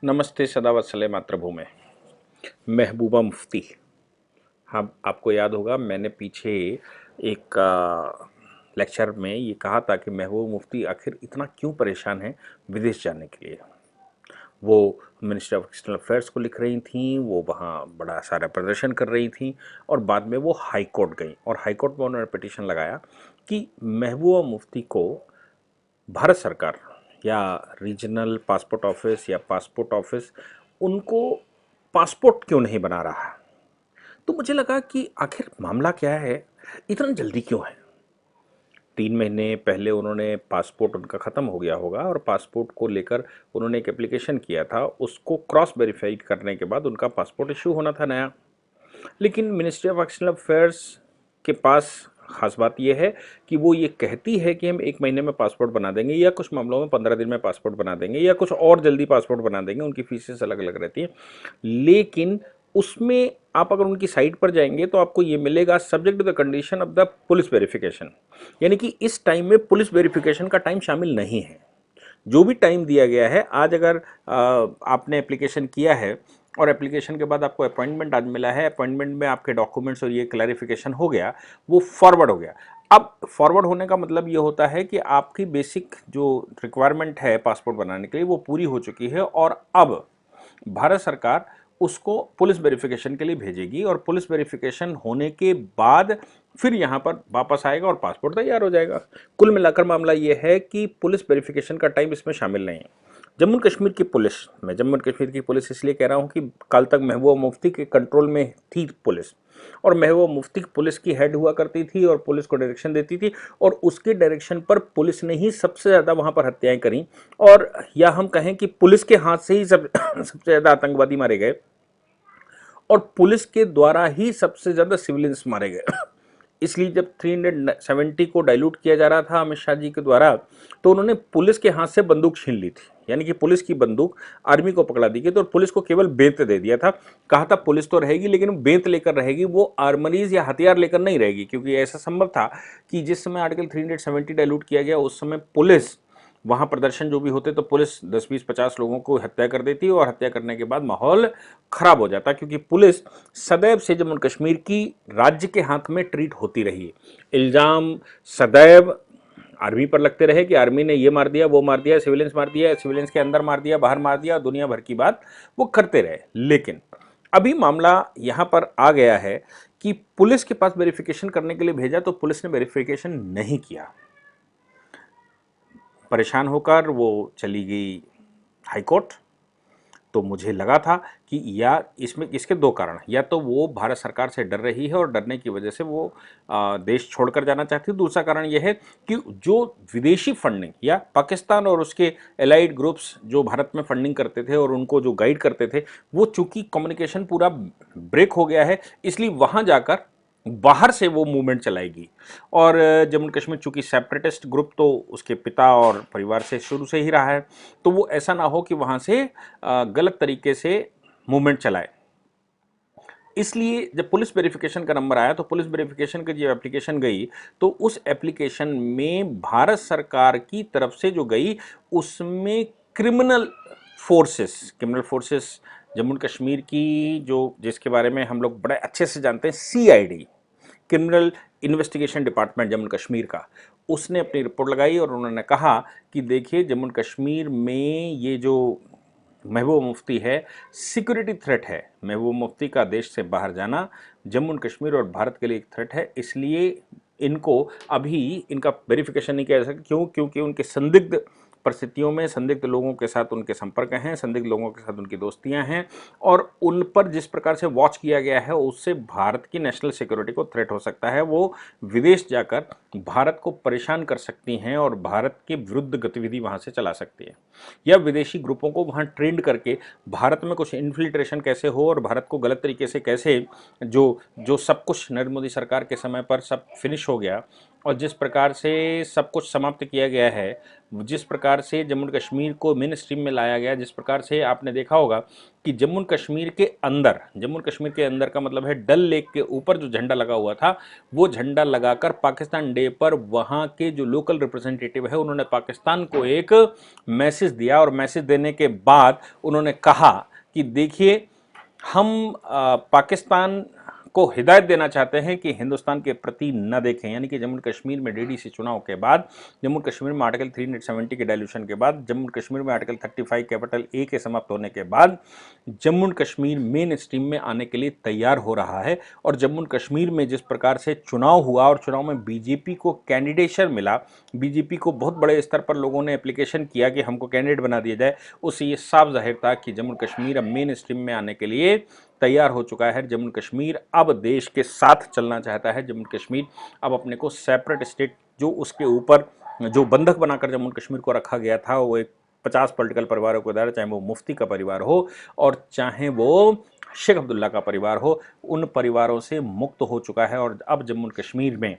नमस्ते सदा वत्सले मातृभूमि। महबूबा मुफ्ती। हाँ, आपको याद होगा मैंने पीछे एक लेक्चर में ये कहा था कि महबूबा मुफ्ती आखिर इतना क्यों परेशान है विदेश जाने के लिए। वो मिनिस्ट्री ऑफ एक्सटर्नल अफेयर्स को लिख रही थी, वो वहाँ बड़ा सारा प्रदर्शन कर रही थी और बाद में वो हाई कोर्ट गई और हाई कोर्ट में उन्होंने पिटीशन लगाया कि महबूबा मुफ्ती को भारत सरकार या रीजनल पासपोर्ट ऑफिस या पासपोर्ट ऑफिस उनको पासपोर्ट क्यों नहीं बना रहा। तो मुझे लगा कि आखिर मामला क्या है, इतना जल्दी क्यों है। 3 महीने पहले उन्होंने पासपोर्ट उनका ख़त्म हो गया होगा और पासपोर्ट को लेकर उन्होंने एक एप्लीकेशन किया था, उसको क्रॉस वेरीफाइड करने के बाद उनका पासपोर्ट इशू होना था नया। लेकिन मिनिस्ट्री ऑफ एक्सटर्नल अफेयर्स के पास खास बात यह है कि वो ये कहती है कि हम 1 महीने में पासपोर्ट बना देंगे या कुछ मामलों में 15 दिन में पासपोर्ट बना देंगे या कुछ और जल्दी पासपोर्ट बना देंगे, उनकी फीसेस अलग अलग रहती है। लेकिन उसमें आप अगर उनकी साइट पर जाएंगे तो आपको ये मिलेगा subject to the condition of the police verification, यानी कि इस टाइम में पुलिस वेरिफिकेशन का टाइम शामिल नहीं है। जो भी टाइम दिया गया है, आज अगर आपने एप्लीकेशन किया है और एप्लीकेशन के बाद आपको अपॉइंटमेंट आज मिला है, अपॉइंटमेंट में आपके डॉक्यूमेंट्स और ये क्लैरिफिकेशन हो गया, वो फॉरवर्ड हो गया। अब फॉरवर्ड होने का मतलब ये होता है कि आपकी बेसिक जो रिक्वायरमेंट है पासपोर्ट बनाने के लिए वो पूरी हो चुकी है और अब भारत सरकार उसको पुलिस वेरिफिकेशन के लिए भेजेगी और पुलिस वेरिफिकेशन होने के बाद फिर यहाँ पर वापस आएगा और पासपोर्ट तैयार हो जाएगा। कुल मिलाकर मामला ये है कि पुलिस वेरिफिकेशन का टाइम इसमें शामिल नहीं है। जम्मू कश्मीर की पुलिस, मैं जम्मू कश्मीर की पुलिस इसलिए कह रहा हूँ कि कल तक महबूबा मुफ्ती के कंट्रोल में थी पुलिस और महबूबा मुफ्ती पुलिस की हेड हुआ करती थी और पुलिस को डायरेक्शन देती थी और उसके डायरेक्शन पर पुलिस ने ही सबसे ज़्यादा वहाँ पर हत्याएं करी और या हम कहें कि पुलिस के हाथ से ही सबसे ज़्यादा आतंकवादी मारे गए और पुलिस के द्वारा ही सबसे ज़्यादा सिविलियंस मारे गए। इसलिए जब 370 को डाइल्यूट किया जा रहा था अमित शाह जी के द्वारा, तो उन्होंने पुलिस के हाथ से बंदूक छीन ली थी, यानी कि पुलिस की बंदूक आर्मी को पकड़ा दी गई, तो पुलिस को केवल बेंत दे दिया था। कहा था पुलिस तो रहेगी लेकिन बेंत लेकर रहेगी, वो आर्मरीज या हथियार लेकर नहीं रहेगी, क्योंकि ऐसा संभव था कि जिस समय आर्टिकल 370 डाइल्यूट किया गया उस समय पुलिस वहाँ प्रदर्शन जो भी होते तो पुलिस 10-20-50 लोगों को हत्या कर देती और हत्या करने के बाद माहौल खराब हो जाता, क्योंकि पुलिस सदैव से जम्मू कश्मीर की राज्य के हाथ में ट्रीट होती रही। इल्ज़ाम सदैव आर्मी पर लगते रहे कि आर्मी ने ये मार दिया, वो मार दिया, सिविलियंस मार दिया, सिविलियंस के अंदर मार दिया, बाहर मार दिया, दुनिया भर की बात वो करते रहे। लेकिन अभी मामला यहाँ पर आ गया है कि पुलिस के पास वेरिफिकेशन करने के लिए भेजा तो पुलिस ने वेरिफिकेशन नहीं किया। परेशान होकर वो चली गई हाई कोर्ट। तो मुझे लगा था कि या इसमें इसके दो कारण, या तो वो भारत सरकार से डर रही है और डरने की वजह से वो देश छोड़कर जाना चाहती है। दूसरा कारण यह है कि जो विदेशी फंडिंग या पाकिस्तान और उसके एलाइड ग्रुप्स जो भारत में फंडिंग करते थे और उनको जो गाइड करते थे, वो चूंकि कम्युनिकेशन पूरा ब्रेक हो गया है, इसलिए वहाँ जाकर बाहर से वो मूवमेंट चलाएगी। और जम्मू कश्मीर चूंकि सेपरेटिस्ट ग्रुप तो उसके पिता और परिवार से शुरू से ही रहा है, तो वो ऐसा ना हो कि वहाँ से गलत तरीके से मूवमेंट चलाए। इसलिए जब पुलिस वेरिफिकेशन का नंबर आया तो पुलिस वेरिफिकेशन की जब एप्लीकेशन गई तो उस एप्लीकेशन में भारत सरकार की तरफ से जो गई उसमें क्रिमिनल फोर्सेस जम्मू कश्मीर की, जो जिसके बारे में हम लोग बड़े अच्छे से जानते हैं, CID, criminal investigation department Jammu Kashmir का, उसने अपनी रिपोर्ट लगाई और उन्होंने कहा कि देखिए जम्मू कश्मीर में ये जो महबूबा मुफ्ती है सिक्योरिटी थ्रेट है। महबूबा मुफ्ती का देश से बाहर जाना जम्मू कश्मीर और भारत के लिए एक थ्रेट है, इसलिए इनको अभी इनका वेरिफिकेशन नहीं किया जा सकता। क्यों? क्योंकि उनके संदिग्ध परिस्थितियों में संदिग्ध लोगों के साथ उनके संपर्क हैं, संदिग्ध लोगों के साथ उनकी दोस्तियां हैं और उन पर जिस प्रकार से वॉच किया गया है उससे भारत की नेशनल सिक्योरिटी को थ्रेट हो सकता है। वो विदेश जाकर भारत को परेशान कर सकती हैं और भारत के विरुद्ध गतिविधि वहाँ से चला सकती है, या विदेशी ग्रुपों को वहाँ ट्रेंड करके भारत में कुछ इन्फिल्ट्रेशन कैसे हो और भारत को गलत तरीके से कैसे जो जो सब कुछ नरेंद्र मोदी सरकार के समय पर सब फिनिश हो गया, और जिस प्रकार से सब कुछ समाप्त किया गया है, जिस प्रकार से जम्मू एंड कश्मीर को मेन स्ट्रीम में लाया गया, जिस प्रकार से आपने देखा होगा कि जम्मू एंड कश्मीर के अंदर, जम्मू एंड कश्मीर के अंदर का मतलब है डल लेक के ऊपर जो झंडा लगा हुआ था, वो झंडा लगाकर पाकिस्तान डे पर वहाँ के जो लोकल रिप्रेजेंटेटिव है उन्होंने पाकिस्तान को एक मैसेज दिया, और मैसेज देने के बाद उन्होंने कहा कि देखिए, हम पाकिस्तान को हिदायत देना चाहते हैं कि हिंदुस्तान के प्रति न देखें। यानी कि जम्मू कश्मीर में डीडीसी चुनाव के बाद, जम्मू कश्मीर में आर्टिकल 370 के डायल्यूशन के बाद, जम्मू कश्मीर में आर्टिकल 35 कैपिटल ए के समाप्त होने के बाद जम्मू कश्मीर मेन स्ट्रीम में आने के लिए तैयार हो रहा है। और जम्मू कश्मीर में जिस प्रकार से चुनाव हुआ और चुनाव में बीजेपी को कैंडिडेशन मिला, बीजेपी को बहुत बड़े स्तर पर लोगों ने एप्लीकेशन किया कि हमको कैंडिडेट बना दिया जाए, उससे ये साफ जाहिर था कि जम्मू कश्मीर अब मेन स्ट्रीम में आने के लिए तैयार हो चुका है। जम्मू कश्मीर अब देश के साथ चलना चाहता है। जम्मू कश्मीर अब अपने को सेपरेट स्टेट, जो उसके ऊपर जो बंधक बनाकर जम्मू कश्मीर को रखा गया था, वो एक 50 पॉलिटिकल परिवारों को दायरा, चाहे वो मुफ्ती का परिवार हो और चाहे वो शेख अब्दुल्ला का परिवार हो, उन परिवारों से मुक्त हो चुका है। और अब जम्मू कश्मीर में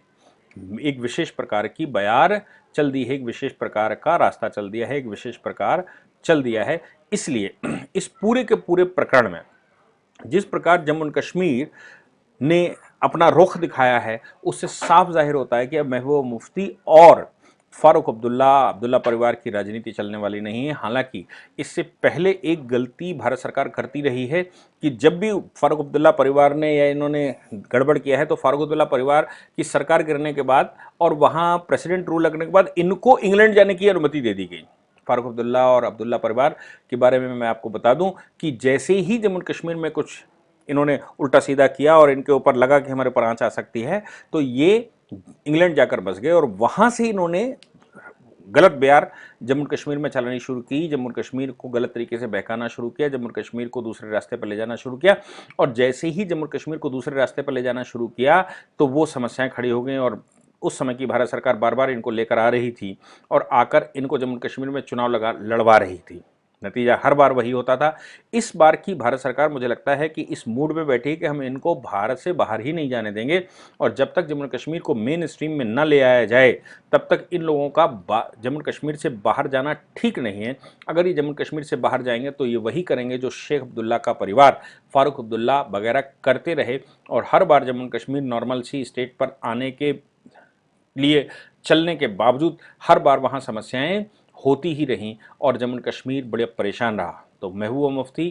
एक विशेष प्रकार की बयार चल दी है, एक विशेष प्रकार का रास्ता चल दिया है, एक विशेष प्रकार चल दिया है। इसलिए इस पूरे के पूरे प्रकरण में जिस प्रकार जम्मू एंड कश्मीर ने अपना रुख दिखाया है, उससे साफ जाहिर होता है कि अब महबूबा मुफ्ती और फारूक अब्दुल्ला परिवार की राजनीति चलने वाली नहीं है। हालांकि इससे पहले एक गलती भारत सरकार करती रही है कि जब भी फारूक अब्दुल्ला परिवार ने या इन्होंने गड़बड़ किया है, तो फारूक अब्दुल्ला परिवार की सरकार गिरने के बाद और वहाँ प्रेसिडेंट रूल लगने के बाद इनको इंग्लैंड जाने की अनुमति दे दी गई। फारूक अब्दुल्ला और अब्दुल्ला परिवार के बारे में मैं आपको बता दूं कि जैसे ही जम्मू कश्मीर में कुछ इन्होंने उल्टा सीधा किया और इनके ऊपर लगा कि हमारे ऊपर आंच आ सकती है, तो ये इंग्लैंड जाकर बस गए और वहां से इन्होंने गलत बयार जम्मू कश्मीर में चलानी शुरू की, जम्मू कश्मीर को गलत तरीके से बहकाना शुरू किया, जम्मू कश्मीर को दूसरे रास्ते पर ले जाना शुरू किया। और जैसे ही जम्मू कश्मीर को दूसरे रास्ते पर ले जाना शुरू किया, तो वो समस्याएं खड़ी हो गई। और उस समय की भारत सरकार बार बार इनको लेकर आ रही थी और आकर इनको जम्मू कश्मीर में चुनाव लड़वा रही थी। नतीजा हर बार वही होता था। इस बार की भारत सरकार मुझे लगता है कि इस मूड में बैठी है कि हम इनको भारत से बाहर ही नहीं जाने देंगे, और जब तक जम्मू कश्मीर को मेन स्ट्रीम में न ले आया जाए, तब तक इन लोगों का जम्मू कश्मीर से बाहर जाना ठीक नहीं है। अगर ये जम्मू कश्मीर से बाहर जाएंगे तो ये वही करेंगे जो शेख अब्दुल्ला का परिवार, फारूक अब्दुल्ला वगैरह करते रहे, और हर बार जम्मू कश्मीर नॉर्मल सी स्टेट पर आने के लिए चलने के बावजूद हर बार वहाँ समस्याएं होती ही रहीं और जम्मू कश्मीर बड़े परेशान रहा। तो महबूबा मुफ्ती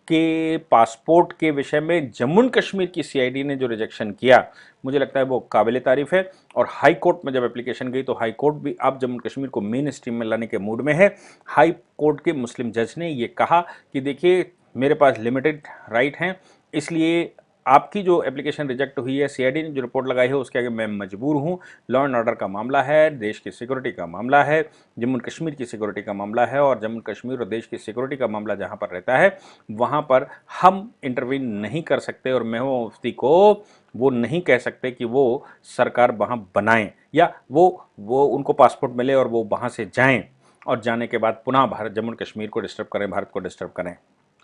के पासपोर्ट के विषय में जम्मू कश्मीर की सीआईडी ने जो रिजेक्शन किया, मुझे लगता है वो काबिल तारीफ है। और हाई कोर्ट में जब एप्लीकेशन गई, तो हाई कोर्ट भी अब जम्मू कश्मीर को मेन स्ट्रीम में लाने के मूड में है। हाई कोर्ट के मुस्लिम जज ने ये कहा कि देखिए, मेरे पास लिमिटेड राइट हैं, इसलिए आपकी जो एप्लीकेशन रिजेक्ट हुई है, सीआईडी ने जो रिपोर्ट लगाई है, उसके आगे मैं मजबूर हूँ। लॉ एंड ऑर्डर का मामला है, देश की सिक्योरिटी का मामला है, जम्मू कश्मीर की सिक्योरिटी का मामला है, और जम्मू कश्मीर और देश की सिक्योरिटी का मामला जहाँ पर रहता है, वहाँ पर हम इंटरवीन नहीं कर सकते। और महबूबा मुफ्ती को वो नहीं कह सकते कि वो सरकार वहाँ बनाएं, या वो उनको पासपोर्ट मिले और वो वहाँ से जाएं, और जाने के बाद पुनः भारत जम्मू कश्मीर को डिस्टर्ब करें, भारत को डिस्टर्ब करें।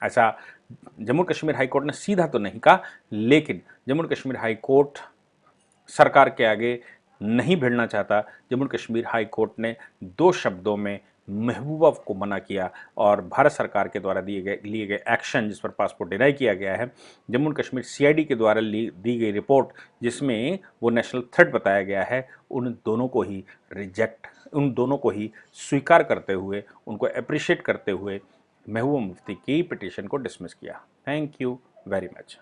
ऐसा जम्मू कश्मीर हाई कोर्ट ने सीधा तो नहीं कहा, लेकिन जम्मू कश्मीर हाई कोर्ट सरकार के आगे नहीं भिड़ना चाहता। जम्मू कश्मीर हाई कोर्ट ने 2 शब्दों में महबूबा को मना किया, और भारत सरकार के द्वारा लिए गए एक्शन, जिस पर पासपोर्ट डिनाई किया गया है, जम्मू कश्मीर सीआईडी के द्वारा दी गई रिपोर्ट जिसमें वो नेशनल थ्रेट बताया गया है, उन दोनों को ही उन दोनों को ही स्वीकार करते हुए, उनको अप्रिशिएट करते हुए महबूबा मुफ्ती की पिटीशन को डिसमिस किया। Thank you very much.